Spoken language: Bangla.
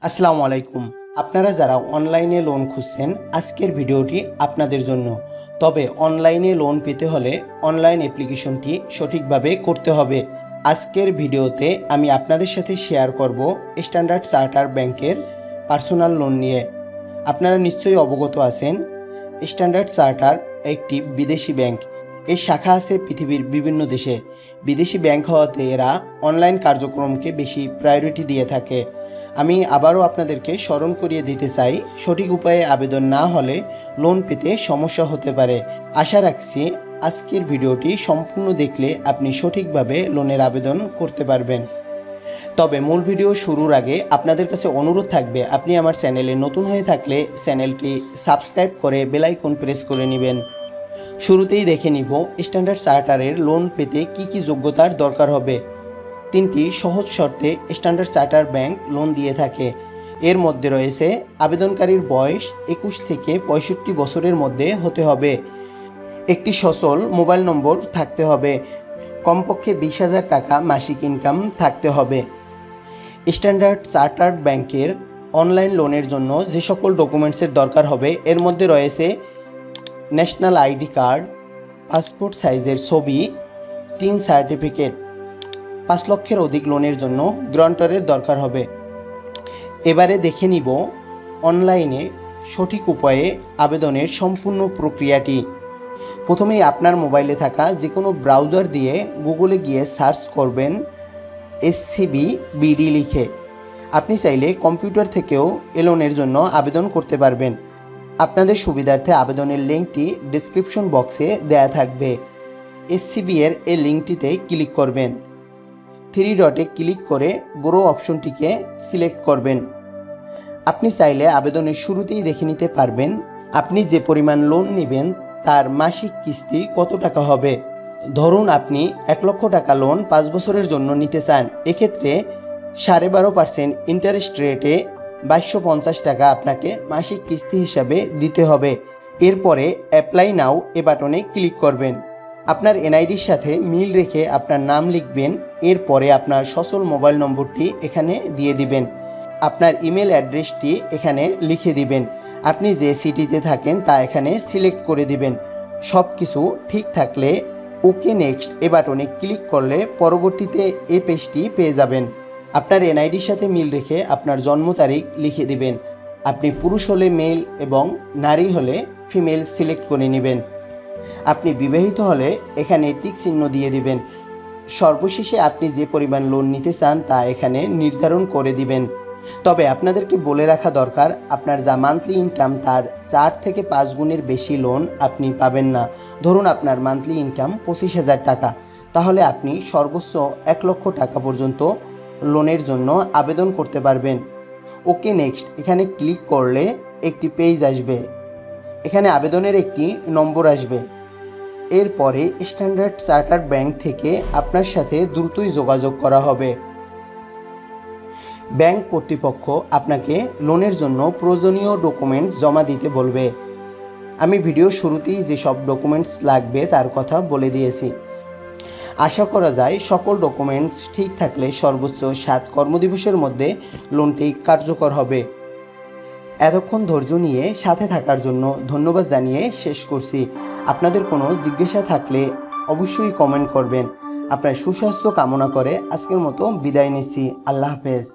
আসসালামু আলাইকুম। আপনারা যারা অনলাইনে লোন খুঁজছেন আজকের ভিডিওটি আপনাদের জন্য। তবে অনলাইনে লোন পেতে হলে অনলাইন অ্যাপ্লিকেশনটি সঠিকভাবে করতে হবে। আজকের ভিডিওতে আমি আপনাদের সাথে শেয়ার করব স্ট্যান্ডার্ড চার্টার ব্যাংকের পার্সোনাল লোন নিয়ে। আপনারা নিশ্চয়ই অবগত আছেন স্ট্যান্ডার্ড চার্টার একটি বিদেশি ব্যাংক। এর শাখা আছে পৃথিবীর বিভিন্ন দেশে। বিদেশি ব্যাংক হওয়াতে এরা অনলাইন কার্যক্রমকে বেশি প্রায়োরিটি দিয়ে থাকে। আমি আবারও আপনাদেরকে স্মরণ করিয়ে দিতে চাই, সঠিক উপায়ে আবেদন না হলে লোন পেতে সমস্যা হতে পারে। আশা রাখছি আজকের ভিডিওটি সম্পূর্ণ দেখলে আপনি সঠিকভাবে লোনের আবেদন করতে পারবেন। তবে মূল ভিডিও শুরুর আগে আপনাদের কাছে অনুরোধ থাকবে, আপনি আমার চ্যানেলে নতুন হয়ে থাকলে চ্যানেলটি সাবস্ক্রাইব করে বেল আইকন প্রেস করে নেবেন। শুরুতেই দেখে নিব স্ট্যান্ডার্ড চার্টারের লোন পেতে কি কি যোগ্যতার দরকার হবে। তিনটি সহজ শর্তে স্ট্যান্ডার্ড চার্টার ব্যাংক লোন দিয়ে থাকে। এর মধ্যে রয়েছে আবেদনকারীর বয়স 21 থেকে 65 বছরের মধ্যে হতে হবে, একটি সচল মোবাইল নম্বর থাকতে হবে, কমপক্ষে 20,000 টাকা মাসিক ইনকাম থাকতে হবে। স্ট্যান্ডার্ড চার্টার্ড ব্যাংকের অনলাইন লোনের জন্য যে সকল ডকুমেন্টসের দরকার হবে এর মধ্যে রয়েছে ন্যাশনাল আইডি কার্ড, পাসপোর্ট সাইজের ছবি, টিন সার্টিফিকেট। 5 লক্ষের অধিক লোনের জন্য গ্রান্টরের দরকার হবে। এবারে দেখে নিব অনলাইনে সঠিক উপায়ে আবেদনের সম্পূর্ণ প্রক্রিয়াটি। প্রথমেই আপনার মোবাইলে থাকা যে কোনো ব্রাউজার দিয়ে গুগলে গিয়ে সার্চ করবেন SCBBD লিখে। আপনি চাইলে কম্পিউটার থেকেও এ লোনের জন্য আবেদন করতে পারবেন। আপনাদের সুবিধার্থে আবেদনের লিঙ্কটি ডেসক্রিপশন বক্সে দেয়া থাকবে। SCB এর এই লিঙ্কটিতে ক্লিক করবেন। 3 ডটে ক্লিক করে বড় অপশনটিকে সিলেক্ট করবেন। আপনি চাইলে আবেদনের শুরুতেই দেখে নিতে পারবেন আপনি যে পরিমাণ লোন নেবেন তার মাসিক কিস্তি কত টাকা হবে। ধরুন আপনি 1 লক্ষ টাকা লোন 5 বছরের জন্য নিতে চান। এক্ষেত্রে 12.5% ইন্টারেস্ট রেটে 2250 টাকা আপনাকে মাসিক কিস্তি হিসাবে দিতে হবে। এরপরে অ্যাপ্লাই নাও এ বাটনে ক্লিক করবেন। আপনার এনআইডির সাথে মিল রেখে আপনার নাম লিখবেন। এরপরে আপনার সচল মোবাইল নম্বরটি এখানে দিয়ে দিবেন। আপনার ইমেল অ্যাড্রেসটি এখানে লিখে দিবেন। আপনি যে সিটিতে থাকেন তা এখানে সিলেক্ট করে দিবেন। সব কিছু ঠিক থাকলে ওকে নেক্সট এ বাটনে ক্লিক করলে পরবর্তীতে এই পেজটি পেয়ে যাবেন। আপনার এনআইডির সাথে মিল রেখে আপনার জন্ম তারিখ লিখে দিবেন। আপনি পুরুষ হলে মেল এবং নারী হলে ফিমেল সিলেক্ট করে নেবেন। আপনি বিবাহিত হলে এখানে টিক চিহ্ন দিয়ে দিবেন। সর্বশেষে আপনি যে পরিমাণ লোন নিতে চান তা এখানে নির্ধারণ করে দিবেন। তবে আপনাদেরকে বলে রাখা দরকার, আপনার যা মান্থলি ইনকাম তার 4 থেকে 5 গুণের বেশি লোন আপনি পাবেন না। ধরুন আপনার মান্থলি ইনকাম 25,000 টাকা, তাহলে আপনি সর্বোচ্চ 1 লক্ষ টাকা পর্যন্ত লোনের জন্য আবেদন করতে পারবেন। ওকে নেক্সট এখানে ক্লিক করলে একটি পেজ আসবে। এখানে আবেদনের একটি নম্বর আসবে। এরপরে স্ট্যান্ডার্ড চার্টার্ড ব্যাংক থেকে আপনার সাথে দ্রুতই যোগাযোগ করা হবে। ব্যাংক কর্তৃপক্ষ আপনাকে লোনের জন্য প্রয়োজনীয় ডকুমেন্টস জমা দিতে বলবে। আমি ভিডিও শুরুতেই যেসব ডকুমেন্টস লাগবে তার কথা বলে দিয়েছি। আশা করা যায় সকল ডকুমেন্টস ঠিক থাকলে সর্বোচ্চ 7 কর্মদিবসের মধ্যে লোনটি কার্যকর হবে। এতক্ষণ ধৈর্য নিয়ে সাথে থাকার জন্য ধন্যবাদ জানিয়ে শেষ করছি। আপনাদের কোনো জিজ্ঞাসা থাকলে অবশ্যই কমেন্ট করবেন। আপনার সুস্বাস্থ্য কামনা করে আজকের মতো বিদায় নিচ্ছি। আল্লাহ হাফেজ।